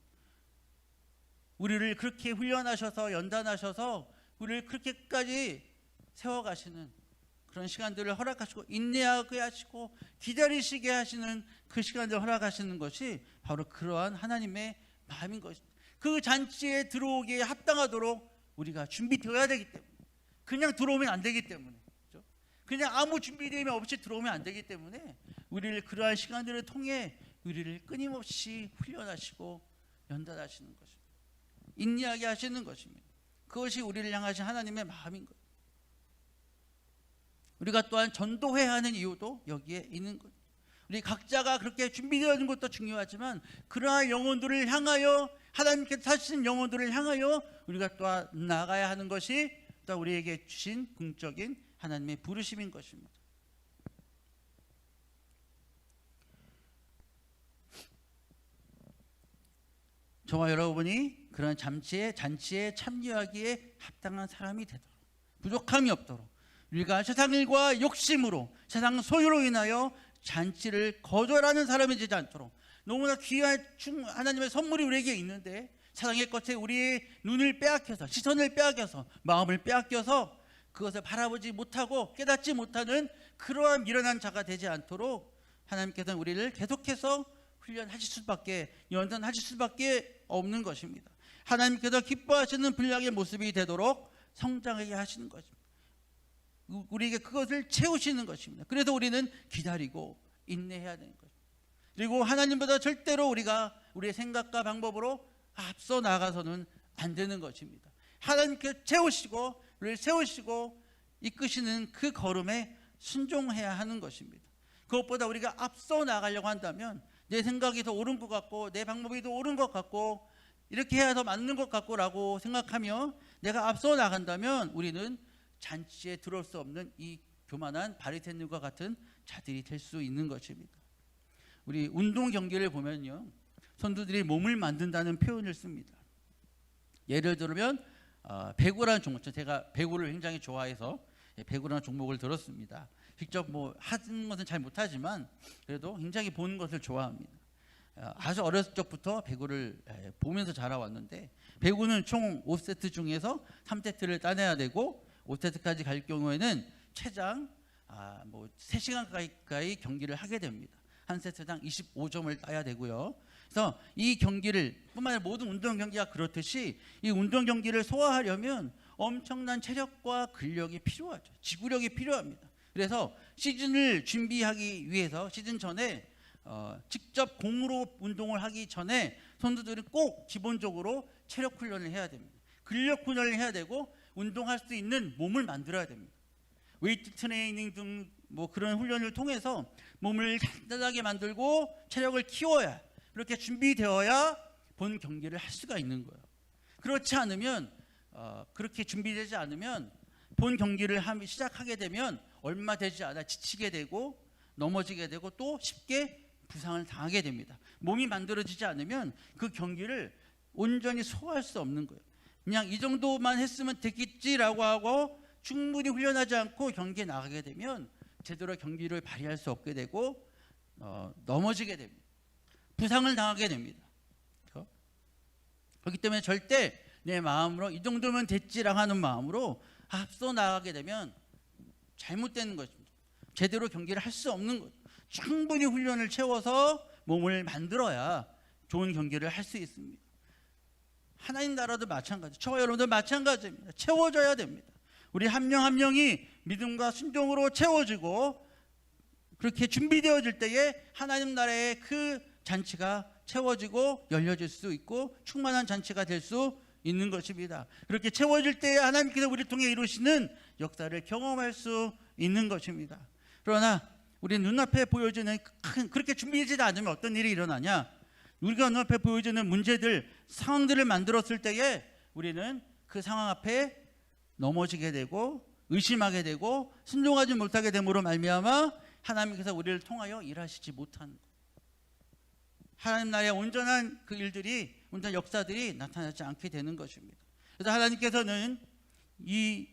우리를 그렇게 훈련하셔서 연단하셔서 우리를 그렇게까지 세워가시는 그런 시간들을 허락하시고 인내하게 하시고 기다리시게 하시는 그 시간들을 허락하시는 것이 바로 그러한 하나님의 마음인 것입니다. 그 잔치에 들어오기에 합당하도록 우리가 준비되어야 되기 때문에, 그냥 들어오면 안 되기 때문에, 그렇죠? 그냥 아무 준비됨이 없이 들어오면 안 되기 때문에 우리를 그러한 시간들을 통해 우리를 끊임없이 훈련하시고 연단하시는 것입니다. 인내하게 하시는 것입니다. 그것이 우리를 향하신 하나님의 마음인 것. 우리가 또한 전도해야 하는 이유도 여기에 있는 것. 우리 각자가 그렇게 준비되어 있는 것도 중요하지만 그러한 영혼들을 향하여, 하나님께서 사시는 영혼들을 향하여 우리가 또한 나가야 하는 것이 또 우리에게 주신 궁적인 하나님의 부르심인 것입니다. 저와 여러분이 그런 잔치에 참여하기에 합당한 사람이 되도록, 부족함이 없도록 우리가 세상 일과 욕심으로, 세상 소유로 인하여 잔치를 거절하는 사람이 되지 않도록, 너무나 귀한 하나님의 선물이 우리에게 있는데 세상의 것에 우리의 눈을 빼앗겨서, 시선을 빼앗겨서, 마음을 빼앗겨서 그것을 바라보지 못하고 깨닫지 못하는 그러한 미련한 자가 되지 않도록 하나님께서는 우리를 계속해서 훈련하실 수밖에, 연단하실 수밖에 없는 것입니다. 하나님께서 기뻐하시는 분량의 모습이 되도록 성장하게 하시는 것입니다. 우리에게 그것을 채우시는 것입니다. 그래서 우리는 기다리고 인내해야 되는 것입니다. 그리고 하나님보다 절대로 우리가 우리의 생각과 방법으로 앞서 나가서는 안 되는 것입니다. 하나님께 채우시고 우리를 세우시고 이끄시는 그 걸음에 순종해야 하는 것입니다. 그것보다 우리가 앞서 나가려고 한다면 내 생각이 더 옳은 것 같고 내 방법이 더 옳은 것 같고 이렇게 해야 더 맞는 것 같고 라고 생각하며 내가 앞서 나간다면 우리는 잔치에 들어올 수 없는 이 교만한 바리새인들과 같은 자들이 될 수 있는 것입니다. 우리 운동 경기를 보면요, 선수들이 몸을 만든다는 표현을 씁니다. 예를 들면 배구라는 종목, 제가 배구를 굉장히 좋아해서 배구라는 종목을 들었습니다. 직접 뭐 하는 것은 잘 못하지만 그래도 굉장히 보는 것을 좋아합니다. 아주 어렸을 적부터 배구를 보면서 자라왔는데, 배구는 총 5세트 중에서 3세트를 따내야 되고 5세트까지 갈 경우에는 최장 뭐 3시간 가까이 경기를 하게 됩니다. 한 세트당 25점을 따야 되고요. 그래서 이 경기를 뿐만 아니라 모든 운동 경기가 그렇듯이 이 운동 경기를 소화하려면 엄청난 체력과 근력이 필요하죠. 지구력이 필요합니다. 그래서 시즌을 준비하기 위해서 시즌 전에 직접 공으로 운동을 하기 전에 선수들은 꼭 기본적으로 체력 훈련을 해야 됩니다. 근력 훈련을 해야 되고 운동할 수 있는 몸을 만들어야 됩니다. 웨이트 트레이닝 등 뭐 그런 훈련을 통해서 몸을 단단하게 만들고 체력을 키워야, 그렇게 준비되어야 본 경기를 할 수가 있는 거예요. 그렇지 않으면 그렇게 준비되지 않으면 본 경기를 시작하게 되면 얼마 되지 않아 지치게 되고 넘어지게 되고 또 쉽게 부상을 당하게 됩니다. 몸이 만들어지지 않으면 그 경기를 온전히 소화할 수 없는 거예요. 그냥 이 정도만 했으면 됐겠지라고 하고 충분히 훈련하지 않고 경기에 나가게 되면 제대로 경기를 발휘할 수 없게 되고 넘어지게 됩니다. 부상을 당하게 됩니다. 그렇기 때문에 절대 내 마음으로 이 정도면 됐지라고 하는 마음으로 앞서 나가게 되면 잘못되는 것입니다. 제대로 경기를 할 수 없는 것. 충분히 훈련을 채워서 몸을 만들어야 좋은 경기를 할 수 있습니다. 하나님 나라도 마찬가지, 저와 여러분도 마찬가지입니다. 채워져야 됩니다. 우리 한 명 한 명이 믿음과 순종으로 채워지고 그렇게 준비되어질 때에 하나님 나라의 그 잔치가 채워지고 열려질 수 있고 충만한 잔치가 될 수 있는 것입니다. 그렇게 채워질 때에 하나님께서 우리를 통해 이루시는 역사를 경험할 수 있는 것입니다. 그러나 우리 눈앞에 보여지는 그렇게 준비되지 않으면 어떤 일이 일어나냐? 우리가 눈앞에 보여지는 문제들, 상황들을 만들었을 때에 우리는 그 상황 앞에 넘어지게 되고 의심하게 되고 순종하지 못하게 됨으로 말미암아 하나님께서 우리를 통하여 일하시지 못하는 것. 하나님 나라의 온전한 그 일들이, 온전한 역사들이 나타나지 않게 되는 것입니다. 그래서 하나님께서는 이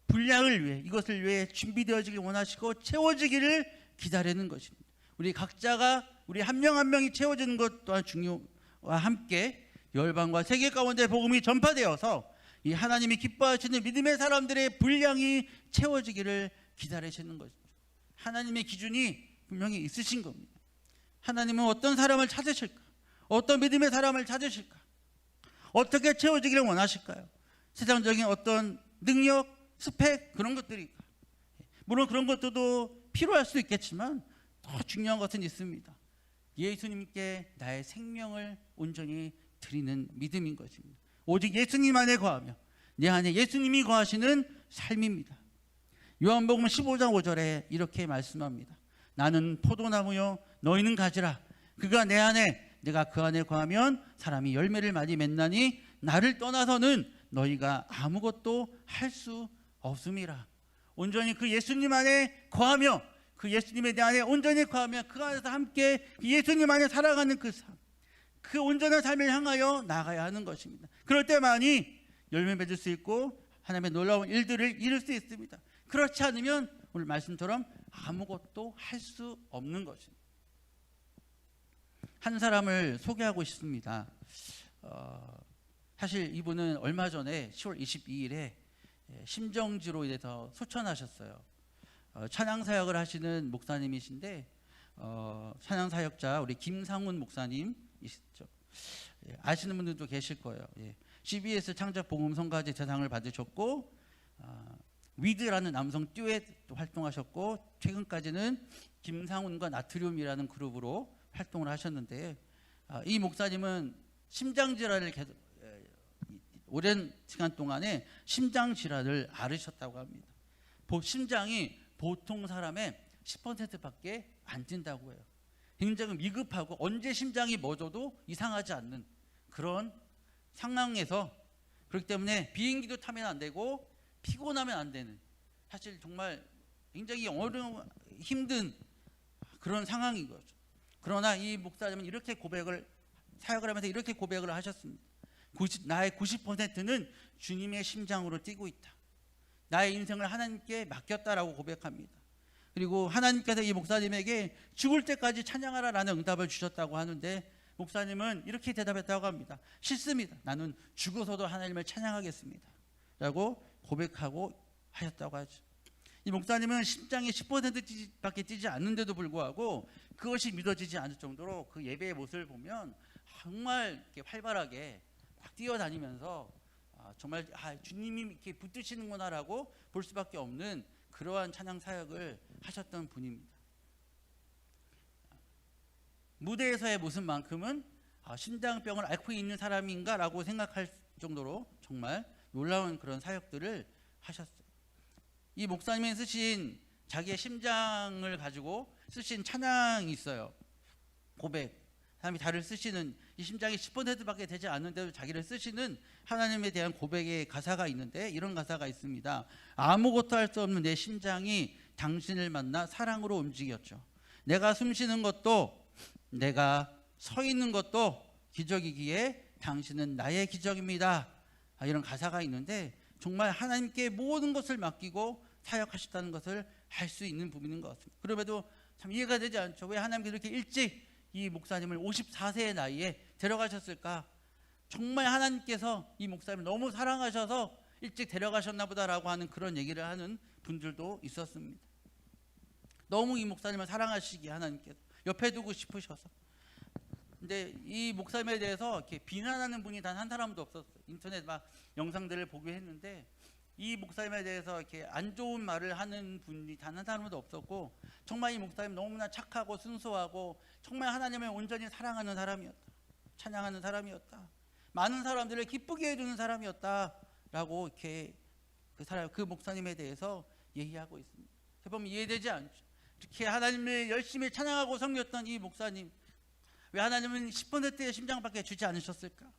분량을 위해, 이것을 위해 준비되어지길 원하시고 채워지기를 기다리는 것입니다. 우리 각자가, 우리 한 명 한 명이 채워지는 것 또한 중요와 함께 열방과 세계 가운데 복음이 전파되어서 이 하나님이 기뻐하시는 믿음의 사람들의 분량이 채워지기를 기다리시는 것입니다. 하나님의 기준이 분명히 있으신 겁니다. 하나님은 어떤 사람을 찾으실까? 어떤 믿음의 사람을 찾으실까? 어떻게 채워지기를 원하실까요? 세상적인 어떤 능력, 스펙, 그런 것들이, 물론 그런 것들도 필요할 수 있겠지만 더 중요한 것은 있습니다. 예수님께 나의 생명을 온전히 드리는 믿음인 것입니다. 오직 예수님 안에 거하며 내 안에 예수님이 거하시는 삶입니다. 요한복음 15장 5절에 이렇게 말씀합니다. 나는 포도나무요 너희는 가지라. 그가 내 안에 내가 그 안에 거하면 사람이 열매를 많이 맺나니 나를 떠나서는 너희가 아무것도 할 수 없음이라. 온전히 그 예수님 안에 거하며 그 예수님의 내 안에 온전히 거하며 그 안에서 함께 예수님 안에 살아가는 그 삶, 그 온전한 삶을 향하여 나가야 하는 것입니다. 그럴 때만이 열매 맺을 수 있고 하나님의 놀라운 일들을 이룰 수 있습니다. 그렇지 않으면 오늘 말씀처럼 아무것도 할 수 없는 것입니다. 한 사람을 소개하고 싶습니다. 사실 이분은 얼마 전에 10월 22일에 심정지로 인해서 소천하셨어요. 찬양사역을 하시는 목사님이신데 찬양사역자 우리 김상훈 목사님이시죠. 아시는 분들도 계실 거예요. CBS 창작복음성가제 대상을 받으셨고 위드라는 남성 듀엣도 활동하셨고 최근까지는 김상훈과 나트륨이라는 그룹으로 활동을 하셨는데 이 목사님은 심장질환을 계속 오랜 시간 동안에 심장질환을 앓으셨다고 합니다. 심장이 보통 사람의 10%밖에 안 뛴다고 해요. 굉장히 미급하고 언제 심장이 멎어도 이상하지 않는 그런 상황에서, 그렇기 때문에 비행기도 타면 안 되고 피곤하면 안 되는, 사실 정말 굉장히 어려운 힘든 그런 상황인 거죠. 그러나 이 목사님은 이렇게 사역을 하면서 이렇게 고백을 하셨습니다. 나의 90%는 주님의 심장으로 뛰고 있다. 나의 인생을 하나님께 맡겼다라고 고백합니다. 그리고 하나님께서 이 목사님에게 죽을 때까지 찬양하라라는 응답을 주셨다고 하는데, 목사님은 이렇게 대답했다고 합니다. 싫습니다. 나는 죽어서도 하나님을 찬양하겠습니다 라고 고백하고 하셨다고 하죠. 이 목사님은 심장이 10%밖에 뛰지 않는데도 불구하고 그것이 믿어지지 않을 정도로 그 예배의 모습을 보면 정말 이렇게 활발하게 막 뛰어다니면서 정말 주님이 이렇게 붙드시는구나라고 볼 수밖에 없는 그러한 찬양 사역을 하셨던 분입니다. 무대에서의 모습만큼은 심장병을 앓고 있는 사람인가라고 생각할 정도로 정말 놀라운 그런 사역들을 하셨어요. 이 목사님이 쓰신 자기의 심장을 가지고 쓰신 찬양이 있어요. 고백. 사람이 다를 쓰시는, 이 심장이 10%밖에 되지 않는데도 자기를 쓰시는 하나님에 대한 고백의 가사가 있는데, 이런 가사가 있습니다. 아무것도 할 수 없는 내 심장이 당신을 만나 사랑으로 움직였죠. 내가 숨 쉬는 것도 내가 서 있는 것도 기적이기에 당신은 나의 기적입니다. 이런 가사가 있는데, 정말 하나님께 모든 것을 맡기고 사역하셨다는 것을 알 수 있는 부분인 것 같습니다. 그럼에도 참 이해가 되지 않죠. 왜 하나님께서 이렇게 일찍 이 목사님을 54세의 나이에 데려가셨을까? 정말 하나님께서 이 목사님을 너무 사랑하셔서 일찍 데려가셨나 보다라고 하는 그런 얘기를 하는 분들도 있었습니다. 너무 이 목사님을 사랑하시기에 하나님께서 옆에 두고 싶으셔서. 근데 이 목사님에 대해서 이렇게 비난하는 분이 단 한 사람도 없었어요. 인터넷 막 영상들을 보게 했는데, 이 목사님에 대해서 이렇게 안 좋은 말을 하는 분이 단 한 사람도 없었고, 정말 이 목사님 너무나 착하고 순수하고 정말 하나님을 온전히 사랑하는 사람이었다. 찬양하는 사람이었다. 많은 사람들을 기쁘게 해주는 사람이었다라고 이렇게 그 목사님에 대해서 얘기하고 있습니다. 보면 이해되지 않죠. 이렇게 하나님을 열심히 찬양하고 섬겼던 이 목사님, 왜 하나님은 10%의 심장밖에 주지 않으셨을까?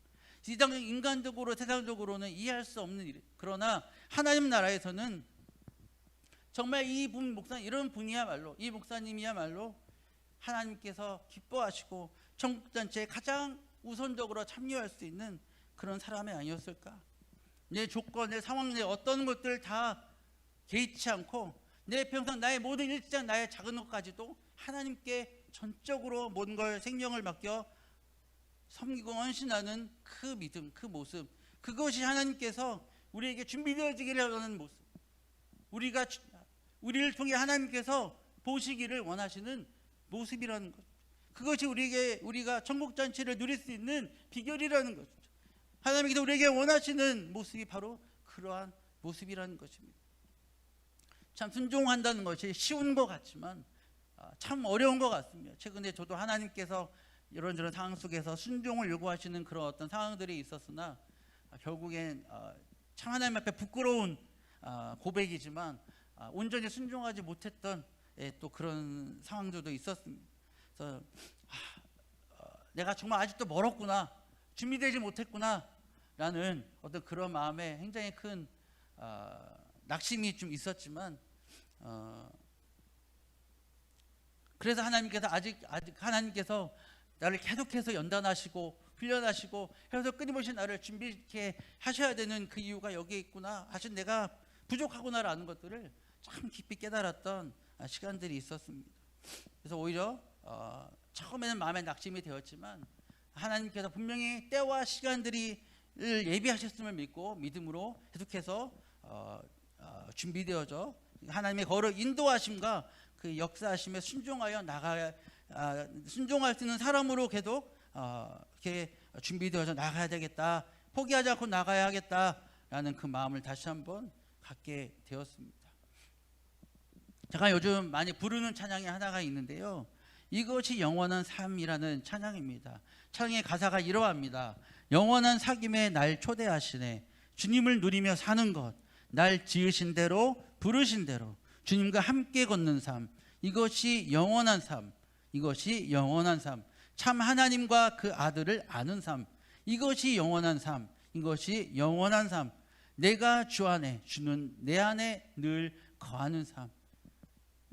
인간적으로 세상적으로는 이해할 수 없는 일. 그러나 하나님 나라에서는 정말 이 목사님, 이런 분이야말로, 이 목사님이야말로 하나님께서 기뻐하시고 천국잔치에 가장 우선적으로 참여할 수 있는 그런 사람이 아니었을까? 내 조건, 내 상황, 내 어떤 것들을 다 개의치 않고 내 평생 나의 모든 일상, 나의 작은 것까지도 하나님께 전적으로 모든 걸 생명을 맡겨 섬기고 헌신하는 그 믿음, 그 모습, 그것이 하나님께서 우리에게 준비되어지기를 하는 모습, 우리를 통해 하나님께서 보시기를 원하시는 모습이라는 것, 그것이 우리가 천국잔치를 누릴 수 있는 비결이라는 것이죠. 하나님께서 우리에게 원하시는 모습이 바로 그러한 모습이라는 것입니다. 참 순종한다는 것이 쉬운 것 같지만 참 어려운 것 같습니다. 최근에 저도 하나님께서 이런저런 상황 속에서 순종을 요구하시는 그런 어떤 상황들이 있었으나 결국엔 참 하나님 앞에 부끄러운 고백이지만 온전히 순종하지 못했던 또 그런 상황들도 있었습니다. 그래서 내가 정말 아직도 멀었구나, 준비되지 못했구나 라는 어떤 그런 마음에 굉장히 큰 낙심이 좀 있었지만, 그래서 하나님께서 아직 하나님께서 나를 계속해서 연단하시고 훈련하시고 해서 끊임없이 나를 준비케 하셔야 되는 그 이유가 여기에 있구나, 아직 내가 부족하구나라는 것들을 참 깊이 깨달았던 시간들이 있었습니다. 그래서 오히려 처음에는 마음에 낙심이 되었지만 하나님께서 분명히 때와 시간들을 예비하셨음을 믿고 믿음으로 계속해서 준비되어져 하나님의 거룩 인도하심과 그 역사하심에 순종하여 순종할 수 있는 사람으로 계속 이렇게 준비되어져 나가야 되겠다, 포기하지 않고 나가야 하겠다라는 그 마음을 다시 한번 갖게 되었습니다. 제가 요즘 많이 부르는 찬양이 하나가 있는데요, 이것이 영원한 삶이라는 찬양입니다. 찬양의 가사가 이러합니다. 영원한 사귐에 날 초대하시네, 주님을 누리며 사는 것, 날 지으신 대로 부르신 대로 주님과 함께 걷는 삶, 이것이 영원한 삶, 이것이 영원한 삶, 참 하나님과 그 아들을 아는 삶, 이것이 영원한 삶, 이것이 영원한 삶, 내가 주 안에, 주는 내 안에 늘 거하는 삶.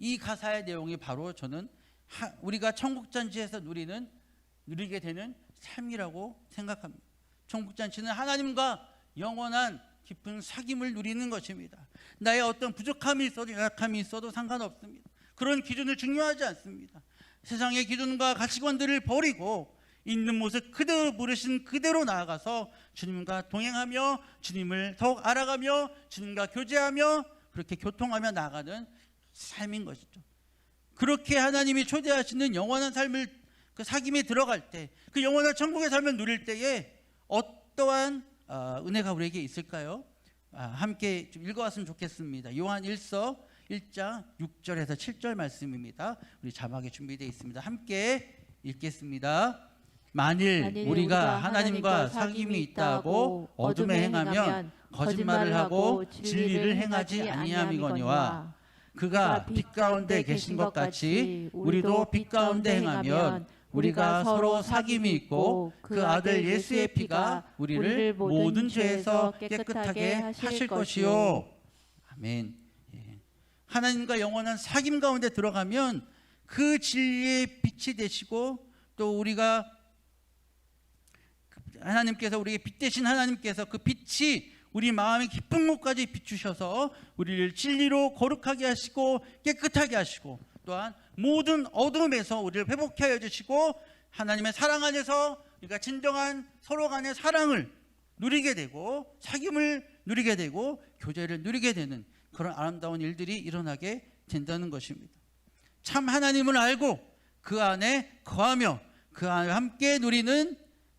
이 가사의 내용이 바로 저는 우리가 천국잔치에서 누리게 되는 삶이라고 생각합니다. 천국잔치는 하나님과 영원한 깊은 사귐을 누리는 것입니다. 나의 어떤 부족함이 있어도 연약함이 있어도 상관없습니다. 그런 기준을 중요하지 않습니다. 세상의 기준과 가치관들을 버리고 있는 모습 그대로 부르신 그대로 나아가서 주님과 동행하며 주님을 더욱 알아가며 주님과 교제하며 그렇게 교통하며 나아가는 삶인 것이죠. 그렇게 하나님이 초대하시는 영원한 삶을 그 사귐에 들어갈 때, 그 영원한 천국의 삶을 누릴 때에 어떠한 은혜가 우리에게 있을까요? 함께 좀 읽어왔으면 좋겠습니다. 요한 1서 1장 6절에서 7절 말씀입니다. 우리 자막에 준비되어 있습니다. 함께 읽겠습니다. 만일 우리가 하나님과 사귐이 있다고 어둠에 행하면 거짓말을 하고 진리를 행하지 아니함이거니와 그가 빛 가운데 계신 것 같이 우리도 빛 가운데 행하면 우리가 서로 사귐이 있고 그 아들 예수의 피가 우리를 모든 죄에서 깨끗하게 하실 것이요. 아멘. 하나님과 영원한 사귐 가운데 들어가면 그 진리의 빛이 되시고 또 우리가 하나님께서 우리에게 빛 되신 하나님께서 그 빛이 우리 마음의 깊은 곳까지 비추셔서 우리를 진리로 거룩하게 하시고 깨끗하게 하시고 또한 모든 어둠에서 우리를 회복케 하여 주시고 하나님의 사랑 안에서 우리가 진정한 서로 간의 사랑을 누리게 되고 사귐을 누리게 되고 교제를 누리게 되는 그런 아름다운 일들이 일어나게 된다는 것입니다. 참 하나님을 알고 그 안에 거하며 그 안에 함께 누리는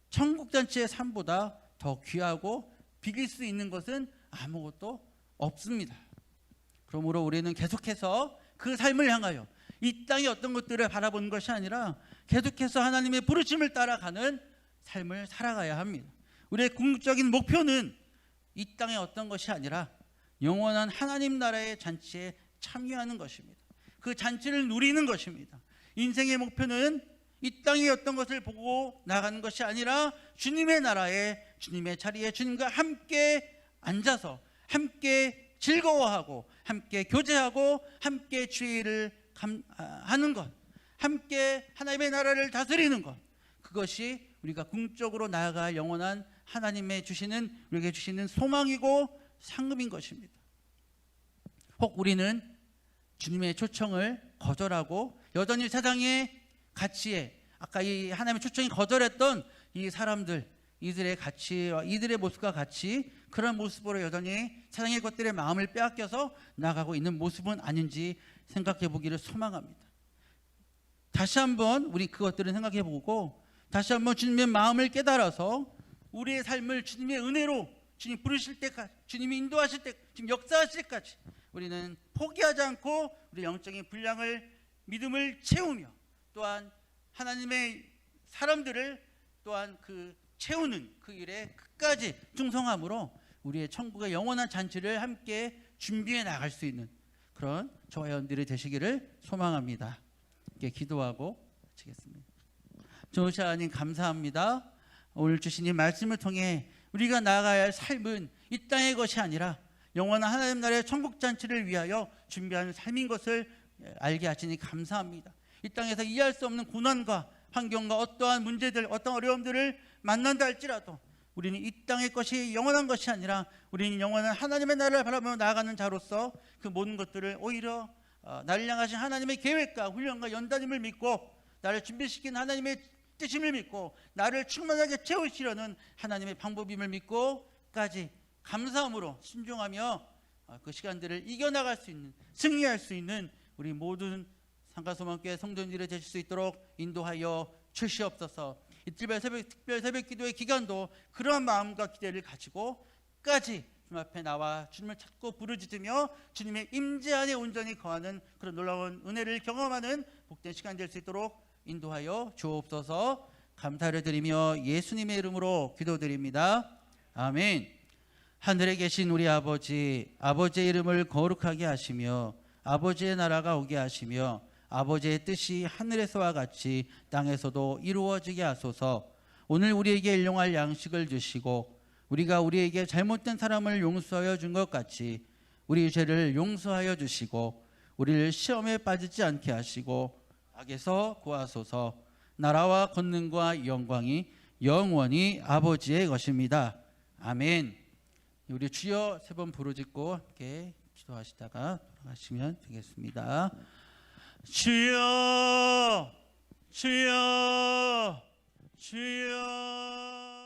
천국잔치의 삶보다 더 귀하고 비길 수 있는 것은 아무것도 없습니다. 그러므로 우리는 계속해서 그 삶을 향하여 이 땅의 어떤 것들을 바라보는 것이 아니라 계속해서 하나님의 부르심을 따라가는 삶을 살아가야 합니다. 우리의 궁극적인 목표는 이 땅의 어떤 것이 아니라 영원한 하나님 나라의 잔치에 참여하는 것입니다. 그 잔치를 누리는 것입니다. 인생의 목표는 이 땅의 어떤 것을 보고 나가는 것이 아니라 주님의 나라에 주님의 자리에 주님과 함께 앉아서 함께 즐거워하고 함께 교제하고 함께 주의를 하는 것, 함께 하나님의 나라를 다스리는 것, 그것이 우리가 궁극적으로 나아갈 영원한 하나님의 주시는 우리에게 주시는 소망이고 상급인 것입니다. 혹 우리는 주님의 초청을 거절하고 여전히 세상의 가치에 아까 이 하나님의 초청이 거절했던 이 사람들, 이들의 가치와 이들의 모습과 같이 그런 모습으로 여전히 세상의 것들의 마음을 빼앗겨서 나가고 있는 모습은 아닌지 생각해 보기를 소망합니다. 다시 한번 우리 그것들을 생각해 보고 다시 한번 주님의 마음을 깨달아서 우리의 삶을 주님의 은혜로 주님 부르실 때까지, 주님이 인도하실 때, 주님 역사하실 때까지 우리는 포기하지 않고 우리 영적인 분량을 믿음을 채우며 또한 하나님의 사람들을 또한 그 채우는 그 일에 끝까지 충성함으로 우리의 천국의 영원한 잔치를 함께 준비해 나갈 수 있는 그런 저와 여러분들이 되시기를 소망합니다. 이렇게 기도하고 마치겠습니다. 좋으신 하나님 감사합니다. 오늘 주신 이 말씀을 통해 우리가 나아가야 할 삶은 이 땅의 것이 아니라 영원한 하나님 나라의 천국 잔치를 위하여 준비하는 삶인 것을 알게 하시니 감사합니다. 이 땅에서 이해할 수 없는 고난과 환경과 어떠한 문제들, 어떠한 어려움들을 만난다 할지라도 우리는 이 땅의 것이 영원한 것이 아니라 우리는 영원한 하나님의 나라를 바라보며 나아가는 자로서 그 모든 것들을 오히려 나를 향하신 하나님의 계획과 훈련과 연단임을 믿고 나를 준비시킨 하나님의 뜻임을 믿고 나를 충만하게 채우시려는 하나님의 방법임을 믿고까지 감사함으로 순종하며 그 시간들을 이겨나갈 수 있는, 승리할 수 있는 우리 모든 상가소망교회 성도님들이 되실 수 있도록 인도하여 주시옵소서. 이 특별 새벽 기도의 기간도 그러한 마음과 기대를 가지고 끝까지 주님 앞에 나와 주님을 찾고 부르짖으며 주님의 임재 안에 온전히 거하는 그런 놀라운 은혜를 경험하는 복된 시간 될 수 있도록 인도하여 주옵소서. 감사를 드리며 예수님의 이름으로 기도드립니다. 아멘. 하늘에 계신 우리 아버지, 아버지의 이름을 거룩하게 하시며 아버지의 나라가 오게 하시며 아버지의 뜻이 하늘에서와 같이 땅에서도 이루어지게 하소서. 오늘 우리에게 일용할 양식을 주시고 우리가 우리에게 잘못된 사람을 용서하여 준 것 같이 우리 죄를 용서하여 주시고 우리를 시험에 빠지지 않게 하시고 악에서 구하소서. 나라와 권능과 영광이 영원히 아버지의 것입니다. 아멘. 우리 주여 세 번 부르짖고 함께 기도하시다가 돌아가시면 되겠습니다. 주여, 주여, 주여.